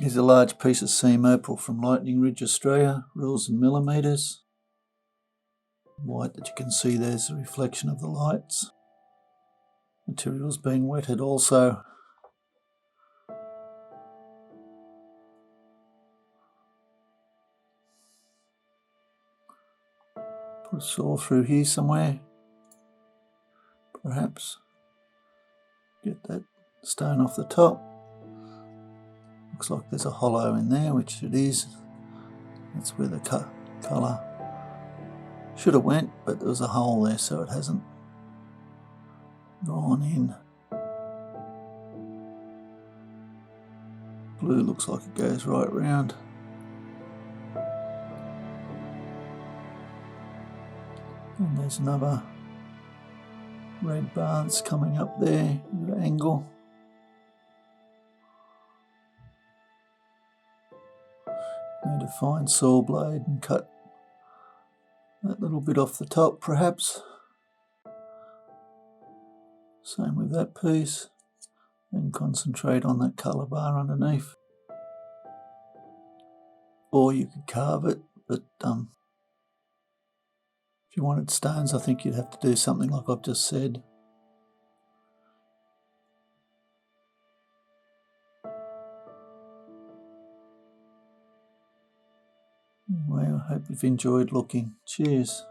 Here's a large piece of seam opal from Lightning Ridge, Australia, rules in millimetres. White that you can see there's a reflection of the lights. Material's being wetted also. Put a saw through here somewhere, perhaps. Get that stone off the top. Looks like there's a hollow in there, which it is. That's where the colour should have went, but there was a hole there, so it hasn't gone in. Blue looks like it goes right round. And there's another red bar that's coming up there at an angle. Need a fine saw blade and cut that little bit off the top perhaps. Same with that piece. And concentrate on that colour bar underneath. Or you could carve it, but if you wanted stones, I think you'd have to do something like I've just said. Anyway, I hope you've enjoyed looking. Cheers.